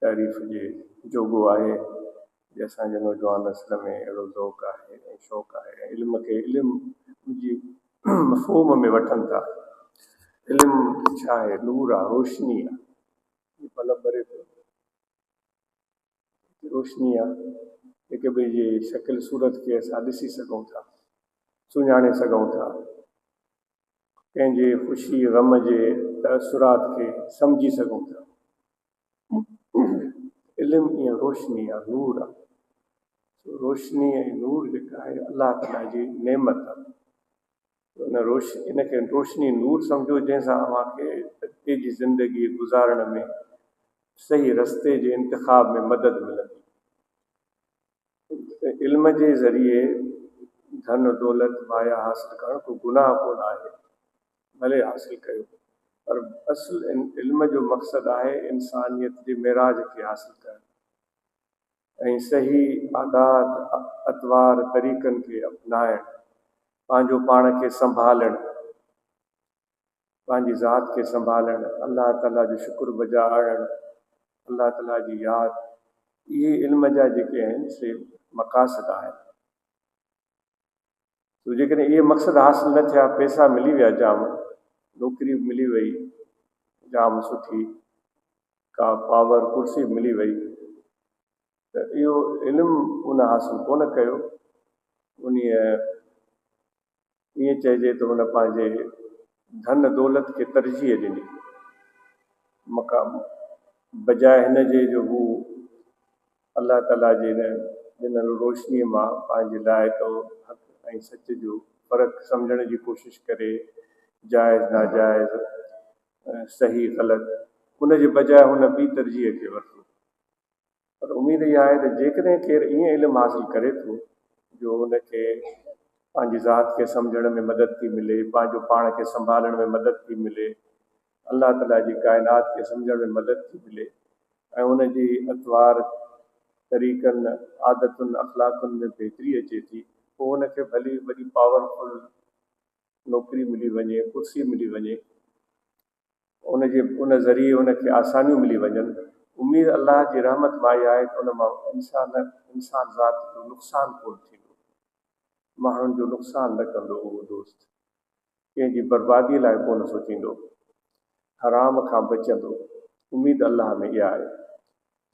तारीफ़ जे जोॻो आहे जे असांजे नौजवान नस्ल में अहिड़ो ज़ौक़ु आहे ऐं शौक़ु आहे ऐं इल्म खे इल्मु जी मफ़हूम में वठनि था। इल्मु छा आहे? नूर आहे, रोशनी आहे। बल्ब ॿरे पियो, रोशनी आहे। हिक ॿिए जी शकिल सूरत खे असां ॾिसी सघूं था, सुञाणे सघूं था, कंहिंजे ख़ुशी ग़म जे तअसुरात खे सम्झी सघूं था। इल्मु ईअं रोशनी आहे, नूर आहे। रोशनी ऐं नूर जेका आहे अलाह ताला जी नेमत आहे। इनखे रोशनी नूर सम्झो जंहिंसां अव्हांखे अॻिते जी ज़िंदगी गुज़ारण में सही रस्ते जे इंतिखाब में मदद मिलंदी। इल्म जे ज़रिए धन दौलत माया हासिल करणु को गुनाह कोन आहे, भले हासिल कयो, पर असुल इल्म जो मक़सदु आहे इंसानियत जे मेराज खे हासिल करणु ऐं सही आदात अतवार तरीक़नि खे अपनाइणु, पंहिंजो पाण खे संभालणु, पंहिंजी ज़ात खे संभालणु, अलाह ताला जो शुक्र बजा आणणु, अलाह ताला जी यादि। इहे इल्म जा जेके आहिनि से मक़ासिद आहिनि। तो जेकॾहिं इहे मक़सद हासिल न थिया, पैसा मिली विया जाम, नौकिरी मिली वई जाम सुठी, का पावर कुर्सी मिली वई, त इहो इल्मु उन हासिल कोन कयो। उन ईअं चइजे त हुन पंहिंजे धन दौलत खे तरजीह ॾिनी, मक़ाम बजाए हिन जे जो हू अलाह ताला जे ॾिनल रोशनीअ मां पंहिंजे लाइ तो हक़ ऐं सच जो फ़र्क़ु सम्झण जी कोशिशि करे, जाइज़ नाजाइज़, सही ग़लति, उन जे बजाए हुन ॿी तरजीह खे वरितो। पर उमेदु इहा आहे त जेकॾहिं केरु ईअं इल्मु हासिल करे थो जो हुनखे पंहिंजी ज़ात खे सम्झण में मदद थी मिले, पंहिंजो पाण खे संभालण में मदद थी मिले, अलाह ताला जी काइनात खे सम्झण में मदद थी मिले ऐं हुनजी अतवार तरीक़नि आदतुनि अख़लाक़ुनि में बहितरी अचे थी, पोइ हुनखे भली वॾी पावरफुल नौकिरी मिली वञे, कुर्सी मिली वञे, उन ज़रिए हुनखे आसानियूं मिली वञनि। उमेदु अलाह जी रहमत मां इहा आहे त उन मां इंसान ज़ात जो नुक़सानु कोन थींदो, माण्हुनि जो नुक़सानु न कंदो उहो दोस्त, कंहिंजी बर्बादीअ लाइ कोन सोचींदो, हराम खां बचंदो। उमेदु अलाह में इहा आहे।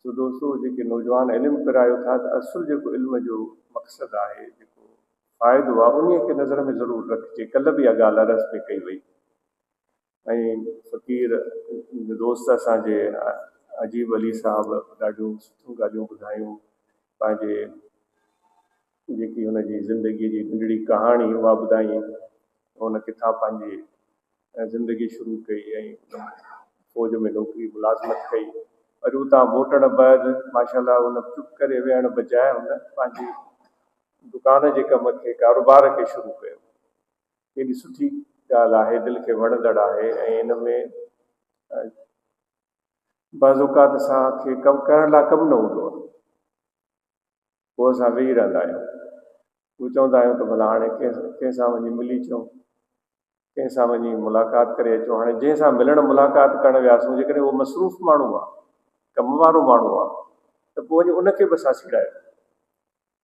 सो दोस्तो, जेके नौजवान इल्मु पिरायो था, त असुल जेको इल्म जो मक़सदु आहे, जेको फ़ाइदो आहे, उन खे नज़र में ज़रूरु रखिजे। कल्ह बि इहा ॻाल्हि अर्ज़ में कई वई ऐं फ़क़ीर दोस्त असांजे अजीब अली साहब ॾाढियूं सुठियूं ॻाल्हियूं ॿुधायूं, पंहिंजे जेकी हुनजी ज़िंदगीअ जी नंढड़ी कहाणी उहा ॿुधाई, हुन किथां पंहिंजी ज़िंदगी शुरू कई ऐं फ़ौज में नौकिरी मुलाज़मत कई। वरी उतां मोटण बैदि माशाल्लाह हुन चुप करे वेहण बजाए हुन पंहिंजी दुकान जे कम खे, कारोबार खे शुरू कयो। केॾी सुठी ॻाल्हि आहे, दिलि खे वणंदड़ आहे ऐं इन में बाज़ौकात असांखे कमु करण लाइ कमु न हूंदो आहे, पोइ असां वेही रहंदा आहियूं। उहो चवंदा आहियूं त भला हाणे कंहिंसां वञी मिली अचूं, कंहिंसां वञी मुलाक़ात करे अचूं। हाणे जंहिंसां मिलण मुलाक़ात करणु वियासीं, जेकॾहिं उहो मसरूफ़ माण्हू आहे, कम वारो माण्हू आहे, त पोइ वञी उनखे बि असां सीड़ायूं,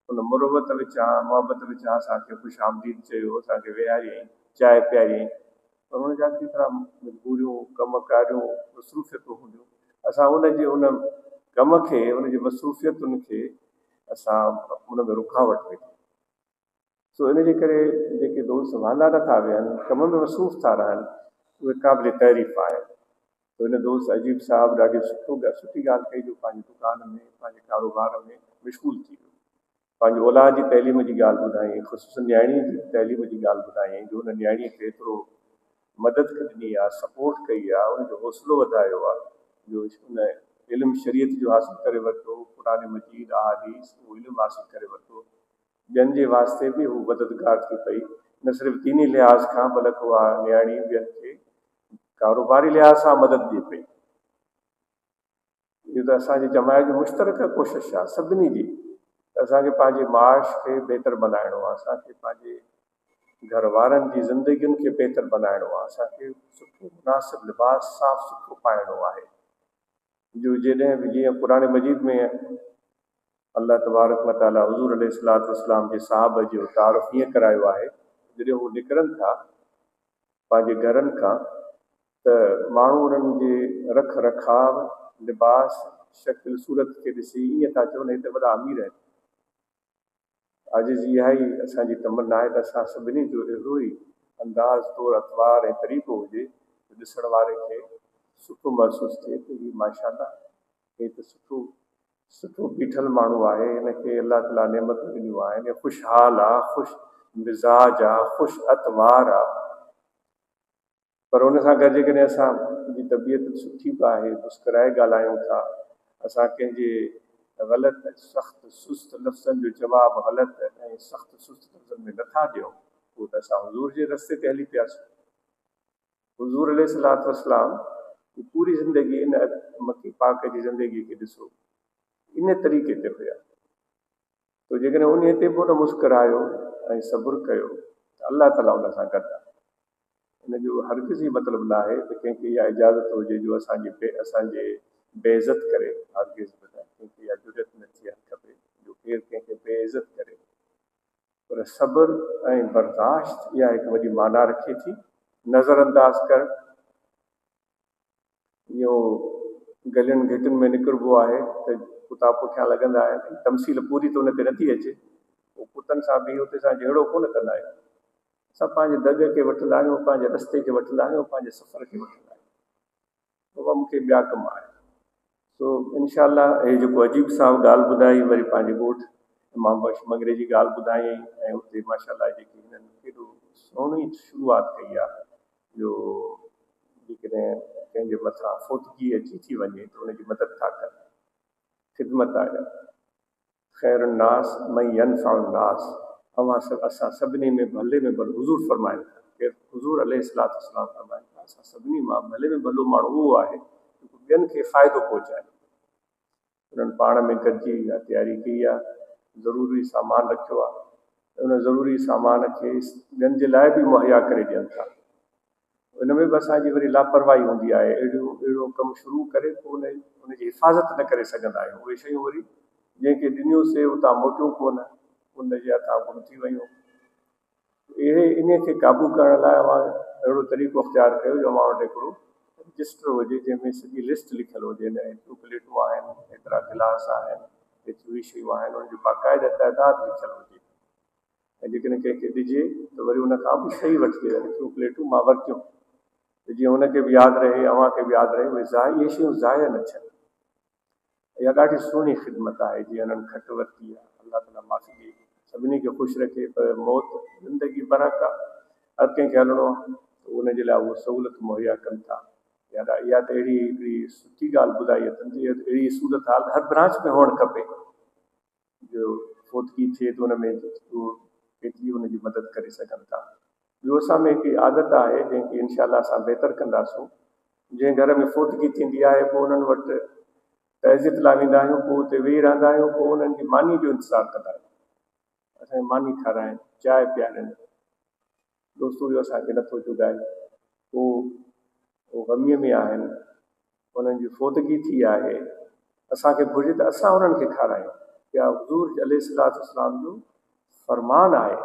उन मुरबत विचां मुहबत विचां असांखे ख़ुशि आमदीद चयो, असांखे विहारियईं, चांहि पियारियईं, पर हुनजा केतिरा मजबूरियूं, कम कारियूं, मसरूफ़ियतूं हूंदियूं। असां उनजे उन कम खे, उनजी मसरूफ़ियतुनि खे असां उन में रुकावट पई। सो इन जे करे जेके दोस्त वांदा नथा वेहनि, कम में मसरूफ़ था रहनि, उहे क़ाबिल तारीफ़ आहे। तो हिन दोस्त अजीब साहब ॾाढी सुठी ॻाल्हि कई, जो पंहिंजी दुकान में, पंहिंजे कारोबार में मशगूल थी वियो। पंहिंजी औलाद जी तइलीम जी ॻाल्हि ॿुधाई, ख़ुसूसन न्याणीअ जी तइलीम जी ॻाल्हि ॿुधाई, जो हुन न्याणीअ खे एतिरो मदद ॾिनी आहे, सपोर्ट कई आहे, उनजो हौसलो वधायो आहे, जो उन इल्मु शरीयत जो हासिल करे वरितो, क़ुरान मजीद अहादीस उहो इल्मु हासिल करे वरितो। ॿियनि जे वास्ते बि हू मददगार थी पई, न सिर्फ़ु दीनी लिहाज़ खां, बल्कि उहा न्याणी ॿियनि खे कारोबारी लिहाज़ सां मदद ॾिए पई। इहो त असांजी जमायत जी मुश्तरक कोशिशि आहे सभिनी जी, असांखे पंहिंजे माश खे बहितर बनाइणो आहे, असांखे पंहिंजे घर वारनि जी ज़िंदगियुनि खे बहितर बनाइणो आहे, असांखे सुठो मुनासिब लिबास साफ़ सुथिरो पाइणो आहे, जो जॾहिं बि जीअं क़ुर मजीद में अल्लाह तबारक व तआला हुज़ूर अलैहिस्सलातु वस्सलाम जे साहब जो तारुफ़ ईअं करायो आहे, जॾहिं हू निकिरनि था पंहिंजे घरनि खां त माण्हू उन्हनि जे रख रखाव, लिबास, शकिल सूरत खे ॾिसी ईअं था चवनि हिते वॾा अमीर आहिनि। अॼु जी इहा ई असांजी तमन्ना आहे त असां सभिनी जो अहिड़ो ई अंदाज़ तौरु अतवार ऐं तरीक़ो हुजे ॾिसण वारे खे सुठो महसूसु थिए त ही माशाअल्लाह हे त सुठो बीठल माण्हू आहे, हिनखे अलाह ताला नेमतूं ॾिनियूं आहिनि, ख़ुशहाल आहे, ख़ुशि मिज़ाज आहे, ख़ुशि अतवार आहे। पर हुन सां गॾु जेकॾहिं असांजी तबियत सुठी बि आहे, मुस्कराए ॻाल्हायूं था, असां कंहिंजे ग़लति सख़्तु सुस्त लफ़्ज़नि जो जवाबु ग़लति ऐं सख़्तु सुस्त लफ़्ज़नि में नथा ॾियूं, पोइ त असां हुज़ूर जे रस्ते ते हली पियासीं। हुज़ूर अलैहिस्सलातु वस्सलाम पूरी ज़िंदगी इन मकी पाक जी ज़िंदगी खे ॾिसो, इन तरीक़े ते हुया। तो जेकॾहिं उन ते पोइ न मुस्करायो ऐं सब्र कयो त अलाह ताला उन सां गॾु आहे। इन जो हरगिज़ ई मतिलबु न आहे त कंहिंखे इहा इजाज़त हुजे जो असांजे बेइज़त करे, हरगिज़ बि न, कंहिंखे इहा ज़रूरत न थियणु खपे जो केरु कंहिंखे बेइज़त करे। पर सब्र ऐं बर्दाश्त इहा हिकु वॾी माना रखे थी। नज़रअंदाज़ करणु इहो गलियुनि घिटियुनि में निकिरबो आहे त कुता पुठियां लॻंदा आहिनि, तमसील पूरी त उन ते नथी अचे, पोइ कुतनि सां बि उते सां जहिड़ो कोन कंदा आहियूं। असां पंहिंजे दग खे वठंदा आहियूं, पंहिंजे रस्ते खे वठंदा आहियूं, पंहिंजे सफ़र खे वठंदा आहियूं। उहा मूंखे ॿिया कम आहे। सो इनशा हे जेको अजीब साहिबु ॻाल्हि ॿुधाई, वरी पंहिंजे ॻोठ इमाम बख्श मगरे जी ॻाल्हि ॿुधाई ऐं उते माशाअल्लाह जेकी हिननि केॾो सुहिणी शुरूआति कई आहे जो जेकॾहिं कंहिंजे मथां फोतगी अची थी वञे त उनजी मदद था कनि, ख़िदमत आहे। ख़ैर नास मई यनफ़उ नास, असां सभिनी में भले में भलो हुज़ूर फरमाइनि था, केरु हुज़ूर अलैहिस्सलातु वस्सलाम फरमाइनि था, असां सभिनी मां भले में भलो माण्हू उहो आहे जेको ॿियनि खे फ़ाइदो पहुचाए। उन्हनि पाण में गॾिजी इहा तयारी कई आहे, ज़रूरी सामान रखियो आहे, उन ज़रूरी सामान खे ॿियनि जे लाइ बि मुहैया करे ॾियनि था। उन में बि असांजी वरी लापरवाही हूंदी आहे, अहिड़ो कमु शुरू करे पोइ उनजी हिफ़ाज़त न करे सघंदा आहियूं। उहे शयूं वरी जंहिंखे ॾिनियूंसीं उतां मोटियूं कोन, उनजे हथां गुम थी वियूं। इन खे क़ाबू करण लाइ मां अहिड़ो तरीक़ो इख़्तियार कयो जो मां वटि हिकिड़ो रजिस्टर हुजे जंहिंमें सॼी लिस्ट लिखियलु हुजे, एतिरियूं प्लेटूं आहिनि, एतिरा गिलास आहिनि, एतिरियूं शयूं आहिनि, उनजी बाक़ाइदा तइदाद लिखियलु हुजे। ऐं जेकॾहिं कंहिंखे ॾिजे त वरी उन खां बि सही वठिजे, एतिरियूं प्लेटूं मां वरितियूं, जीअं हुनखे बि यादि रहे, अव्हांखे बि यादि रहे, उहे इहे शयूं ज़ाया न थियनि। इहा ॾाढी सुहिणी ख़िदमत आहे जीअं हिननि खटि वरिती आहे। अलाह ताला माफ़ी ॾिए, सभिनी खे ख़ुशि रखे। पर मौत ज़िंदगी बरक आहे, हर कंहिंखे हलिणो आहे, उनजे लाइ उहो सहूलियत मुहैया कनि था। इहा त अहिड़ी हिकिड़ी सुठी ॻाल्हि ॿुधाई अथनि, अहिड़ी सूरत हाल हर ब्रांच में हुअणु खपे जो फोतगी थिए त हुन में केतिरी हुनजी मदद करे सघनि था। ॿियो असां में हिकिड़ी आदत आहे जंहिंखे इनशा असां बहितर कंदासूं। जंहिं घर में फोतगी थींदी आहे पोइ उन्हनि वटि तहज़ीत लाइ वेंदा आहियूं, पोइ उते वेही रहंदा आहियूं, पोइ उन्हनि जी मानी जो इंतज़ारु कंदा आहियूं, असांखे मानी खाराइनि, चांहि पीआरनि। दोस्तो इहो असांखे नथो चुगाए, पोइ ग़मीअ में आहिनि, उन्हनि जी फोतगी थी आहे, असांखे घुरिजे त असां उन्हनि खे खारायूं। या हुज़ूर अलैहिस्सलातु वस्सलाम जो फरमान आहे,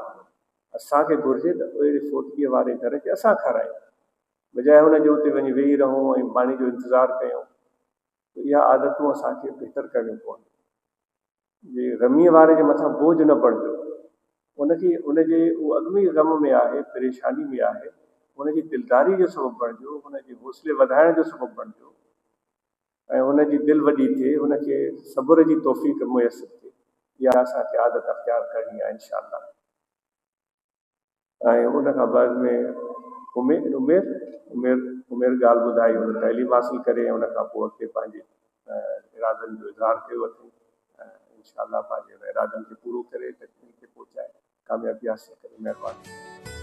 असांखे घुरिजे त अहिड़े फोतगीअ वारे घर खे असां खारायूं, बजाए हुनजे उते वञी वेही रहूं ऐं मानी जो इंतज़ारु कयूं। इहा आदतूं असांखे बहितर करणियूं पवंदियूं। जे ग़मीअ वारे जे मथां बोझ न पढ़िजो, उनखे उनजे उहो अॻिमी ग़म में आहे, परेशानी में आहे, हुनजी दिलदारी जो सबबु बणिजो, हुनजे हौसले वधाइण जो सबबु बणिजो ऐं हुनजी दिलि वॾी थिए, हुनखे सब्र जी तौफ़ीक़ मुयसरु थिए। इहा असांखे आदत अख़्तियार करणी आहे इनशा अल्लाह। ऐं उन खां बाद में उमेर ॻाल्हि ॿुधाई, हुन तइलीम हासिलु करे, उन खां पोइ अॻिते पंहिंजे इरादनि जो इज़हार कयो अथई। इनशा अल्लाह पंहिंजे इरादनि खे पूरो करे तकलीफ़ खे पहुचाए कामयाबी हासिलु करे। महिरबानी।